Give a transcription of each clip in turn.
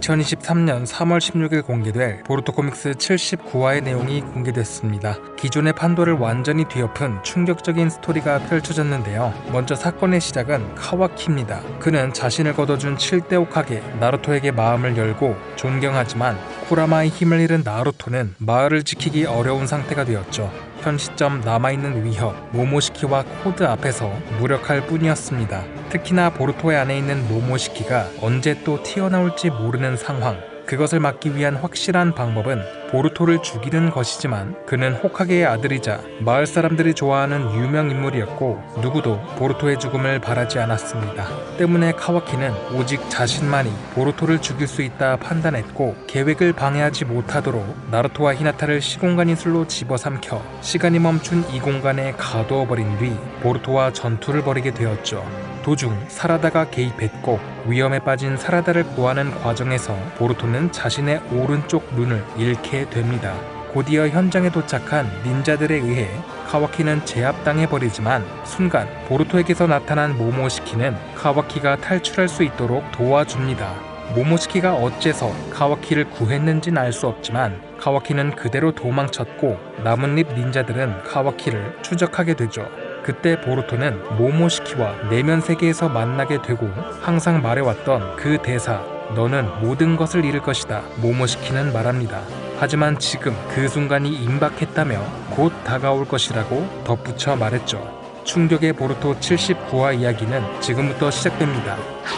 2023년 3월 16일 공개될 보루토 코믹스 79화의 내용이 공개됐습니다. 기존의 판도를 완전히 뒤엎은 충격적인 스토리가 펼쳐졌는데요. 먼저 사건의 시작은 카와키입니다. 그는 자신을 거둬준 7대 호카게 나루토에게 마음을 열고 존경하지만 쿠라마의 힘을 잃은 나루토는 마을을 지키기 어려운 상태가 되었죠. 현 시점 남아있는 위협, 모모시키와 코드 앞에서 무력할 뿐이었습니다. 특히나 보루토의 안에 있는 모모시키가 언제 또 튀어나올지 모르는 상황. 그것을 막기 위한 확실한 방법은 보루토를 죽이는 것이지만 그는 호카게의 아들이자 마을 사람들이 좋아하는 유명 인물이었고 누구도 보루토의 죽음을 바라지 않았습니다. 때문에 카와키는 오직 자신만이 보루토를 죽일 수 있다 판단했고 계획을 방해하지 못하도록 나루토와 히나타를 시공간 이슬로 집어삼켜 시간이 멈춘 이 공간에 가두어버린 뒤 보루토와 전투를 벌이게 되었죠. 도중 사라다가 개입했고 위험에 빠진 사라다를 구하는 과정에서 보루토는 자신의 오른쪽 눈을 잃게 됩니다. 곧이어 현장에 도착한 닌자들에 의해 카와키는 제압당해버리지만 순간 보루토에게서 나타난 모모시키는 카와키가 탈출할 수 있도록 도와줍니다. 모모시키가 어째서 카와키를 구했는진 알 수 없지만 카와키는 그대로 도망쳤고 나뭇잎 닌자들은 카와키를 추적하게 되죠. 그때 보루토는 모모시키와 내면 세계에서 만나게 되고 항상 말해왔던 그 대사 너는 모든 것을 잃을 것이다 모모시키는 말합니다. 하지만 지금 그 순간이 임박했다며 곧 다가올 것이라고 덧붙여 말했죠. 충격의 보루토 79화 이야기는 지금부터 시작됩니다.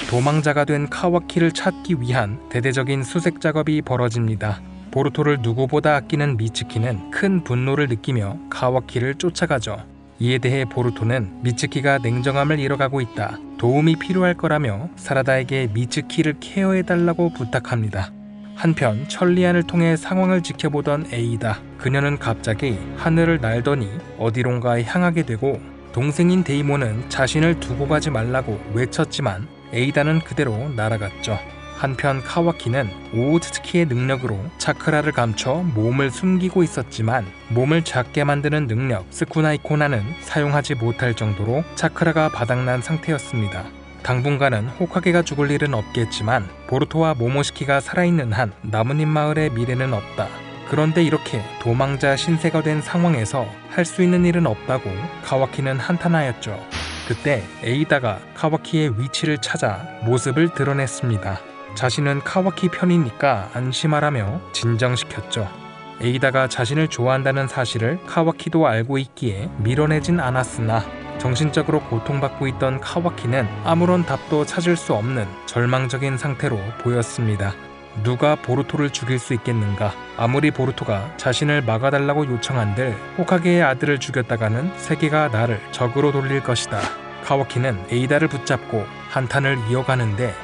도망자가 된 카와키를 찾기 위한 대대적인 수색 작업이 벌어집니다. 보루토를 누구보다 아끼는 미츠키는 큰 분노를 느끼며 카와키를 쫓아가죠. 이에 대해 보루토는 미츠키가 냉정함을 잃어가고 있다. 도움이 필요할 거라며 사라다에게 미츠키를 케어해달라고 부탁합니다. 한편 천리안을 통해 상황을 지켜보던 에이다. 그녀는 갑자기 하늘을 날더니 어디론가 향하게 되고 동생인 데이모는 자신을 두고 가지 말라고 외쳤지만 에이다는 그대로 날아갔죠. 한편 카와키는 오우츠키의 능력으로 차크라를 감춰 몸을 숨기고 있었지만 몸을 작게 만드는 능력 스쿠나이코나는 사용하지 못할 정도로 차크라가 바닥난 상태였습니다. 당분간은 호카게가 죽을 일은 없겠지만 보루토와 모모시키가 살아있는 한 나뭇잎 마을의 미래는 없다. 그런데 이렇게 도망자 신세가 된 상황에서 할 수 있는 일은 없다고 카와키는 한탄하였죠. 그때 에이다가 카와키의 위치를 찾아 모습을 드러냈습니다. 자신은 카와키 편이니까 안심하라며 진정시켰죠. 에이다가 자신을 좋아한다는 사실을 카와키도 알고 있기에 밀어내진 않았으나 정신적으로 고통받고 있던 카와키는 아무런 답도 찾을 수 없는 절망적인 상태로 보였습니다. 누가 보루토를 죽일 수 있겠는가? 아무리 보루토가 자신을 막아달라고 요청한들 호카게의 아들을 죽였다가는 세계가 나를 적으로 돌릴 것이다. 카와키는 에이다를 붙잡고 한탄을 이어가는데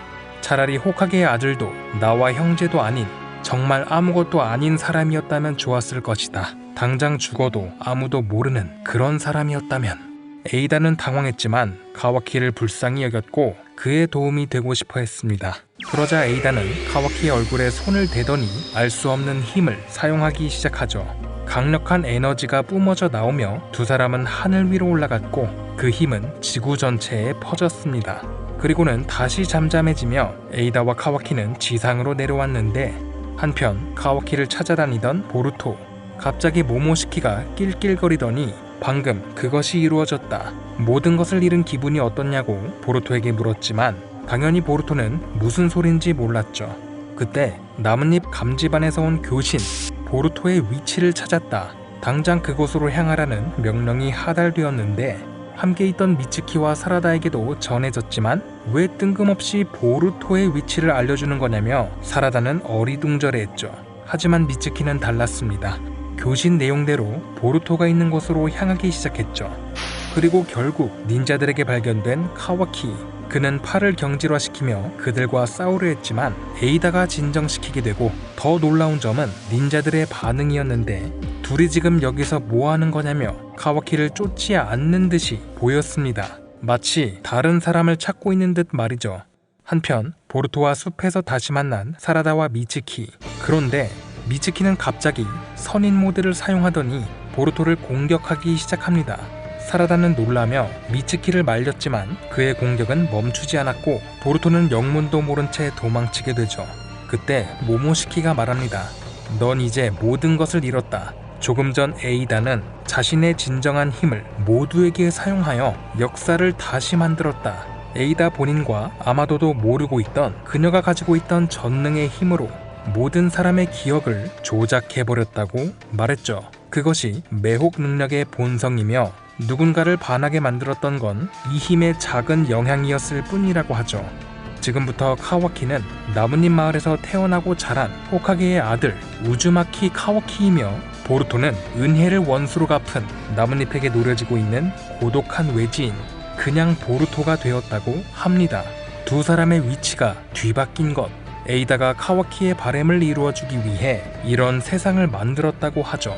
차라리 호카게의 아들도 나와 형제도 아닌 정말 아무것도 아닌 사람이었다면 좋았을 것이다. 당장 죽어도 아무도 모르는 그런 사람이었다면. 에이다는 당황했지만 카와키를 불쌍히 여겼고 그의 도움이 되고 싶어 했습니다. 그러자 에이다는 카와키의 얼굴에 손을 대더니 알 수 없는 힘을 사용하기 시작하죠. 강력한 에너지가 뿜어져 나오며 두 사람은 하늘 위로 올라갔고 그 힘은 지구 전체에 퍼졌습니다. 그리고는 다시 잠잠해지며 에이다와 카와키는 지상으로 내려왔는데 한편 카와키를 찾아다니던 보루토 갑자기 모모시키가 낄낄거리더니 방금 그것이 이루어졌다. 모든 것을 잃은 기분이 어떻냐고 보루토에게 물었지만 당연히 보루토는 무슨 소린지 몰랐죠. 그때 나뭇잎 감지반에서 온 교신 보루토의 위치를 찾았다. 당장 그곳으로 향하라는 명령이 하달되었는데 함께 있던 미츠키와 사라다에게도 전해졌지만 왜 뜬금없이 보루토의 위치를 알려주는 거냐며 사라다는 어리둥절해했죠. 하지만 미츠키는 달랐습니다. 교신 내용대로 보루토가 있는 곳으로 향하기 시작했죠. 그리고 결국 닌자들에게 발견된 카와키. 그는 팔을 경질화시키며 그들과 싸우려 했지만 에이다가 진정시키게 되고 더 놀라운 점은 닌자들의 반응이었는데 둘이 지금 여기서 뭐하는 거냐며 카와키를 쫓지 않는 듯이 보였습니다. 마치 다른 사람을 찾고 있는 듯 말이죠. 한편 보루토와 숲에서 다시 만난 사라다와 미츠키. 그런데 미츠키는 갑자기 선인 모드를 사용하더니 보루토를 공격하기 시작합니다. 사라다는 놀라며 미츠키를 말렸지만 그의 공격은 멈추지 않았고 보루토는 영문도 모른 채 도망치게 되죠. 그때 모모시키가 말합니다. 넌 이제 모든 것을 잃었다. 조금 전 에이다는 자신의 진정한 힘을 모두에게 사용하여 역사를 다시 만들었다. 에이다 본인과 아마도도 모르고 있던 그녀가 가지고 있던 전능의 힘으로 모든 사람의 기억을 조작해버렸다고 말했죠. 그것이 매혹 능력의 본성이며 누군가를 반하게 만들었던 건 이 힘의 작은 영향이었을 뿐이라고 하죠. 지금부터 카와키는 나뭇잎 마을에서 태어나고 자란 호카게의 아들 우즈마키 카와키이며 보루토는 은혜를 원수로 갚은 나뭇잎에게 노려지고 있는 고독한 외지인 그냥 보루토가 되었다고 합니다. 두 사람의 위치가 뒤바뀐 것, 에이다가 카와키의 바램을 이루어주기 위해 이런 세상을 만들었다고 하죠.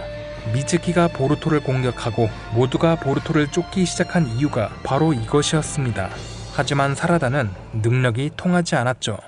미즈키가 보루토를 공격하고 모두가 보루토를 쫓기 시작한 이유가 바로 이것이었습니다. 하지만 사라다는 능력이 통하지 않았죠.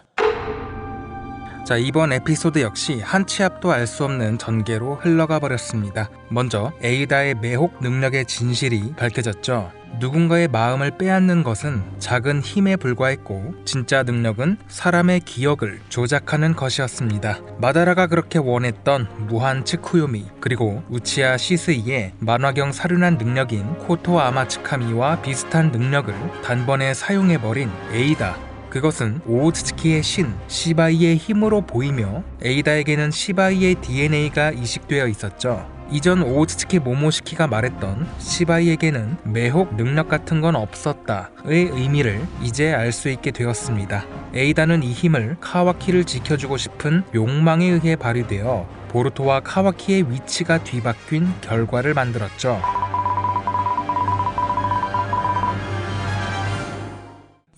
자, 이번 에피소드 역시 한 치 앞도 알 수 없는 전개로 흘러가 버렸습니다. 먼저 에이다의 매혹 능력의 진실이 밝혀졌죠. 누군가의 마음을 빼앗는 것은 작은 힘에 불과했고 진짜 능력은 사람의 기억을 조작하는 것이었습니다. 마다라가 그렇게 원했던 무한 츠쿠요미, 그리고 우치야 시스이의 만화경 사륜한 능력인 코토 아마츠카미와 비슷한 능력을 단번에 사용해버린 에이다. 그것은 오오츠츠키의 신 시바이의 힘으로 보이며 에이다에게는 시바이의 DNA가 이식되어 있었죠. 이전 오오츠츠키 모모시키가 말했던 시바이에게는 매혹 능력 같은 건 없었다의 의미를 이제 알 수 있게 되었습니다. 에이다는 이 힘을 카와키를 지켜주고 싶은 욕망에 의해 발휘되어 보루토와 카와키의 위치가 뒤바뀐 결과를 만들었죠.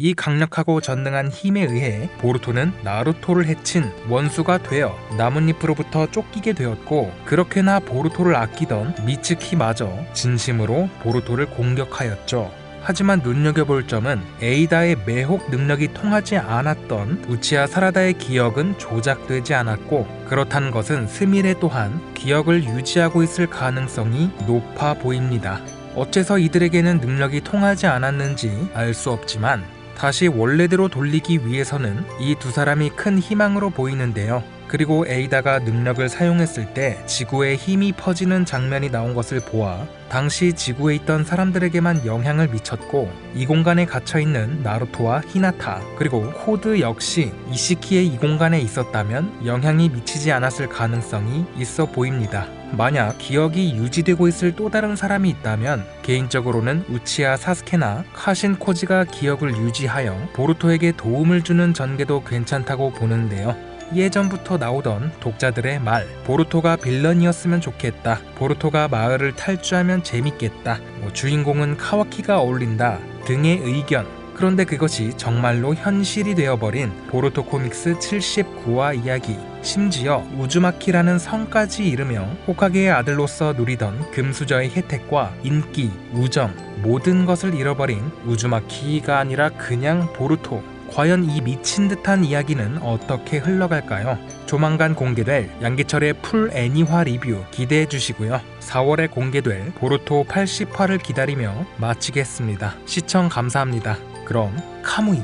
이 강력하고 전능한 힘에 의해 보루토는 나루토를 해친 원수가 되어 나뭇잎으로부터 쫓기게 되었고, 그렇게나 보루토를 아끼던 미츠키마저 진심으로 보루토를 공격하였죠. 하지만 눈여겨볼 점은 에이다의 매혹 능력이 통하지 않았던 우치야 사라다의 기억은 조작되지 않았고, 그렇다는 것은 스미레 또한 기억을 유지하고 있을 가능성이 높아 보입니다. 어째서 이들에게는 능력이 통하지 않았는지 알 수 없지만 다시 원래대로 돌리기 위해서는 이 두 사람이 큰 희망으로 보이는데요. 그리고 에이다가 능력을 사용했을 때 지구에 힘이 퍼지는 장면이 나온 것을 보아 당시 지구에 있던 사람들에게만 영향을 미쳤고, 이 공간에 갇혀있는 나루토와 히나타 그리고 코드 역시 이시키의 이 공간에 있었다면 영향이 미치지 않았을 가능성이 있어 보입니다. 만약 기억이 유지되고 있을 또 다른 사람이 있다면 개인적으로는 우치야 사스케나 카신 코지가 기억을 유지하여 보루토에게 도움을 주는 전개도 괜찮다고 보는데요. 예전부터 나오던 독자들의 말, 보루토가 빌런이었으면 좋겠다, 보루토가 마을을 탈주하면 재밌겠다, 주인공은 카와키가 어울린다 등의 의견. 그런데 그것이 정말로 현실이 되어버린 보루토 코믹스 79화 이야기, 심지어 우즈마키라는 성까지 이르며 호카게의 아들로서 누리던 금수저의 혜택과 인기, 우정, 모든 것을 잃어버린 우즈마키가 아니라 그냥 보루토. 과연 이 미친 듯한 이야기는 어떻게 흘러갈까요? 조만간 공개될 양기철의 풀 애니화 리뷰 기대해 주시고요. 4월에 공개될 보루토 80화를 기다리며 마치겠습니다. 시청 감사합니다. 그럼 카무이.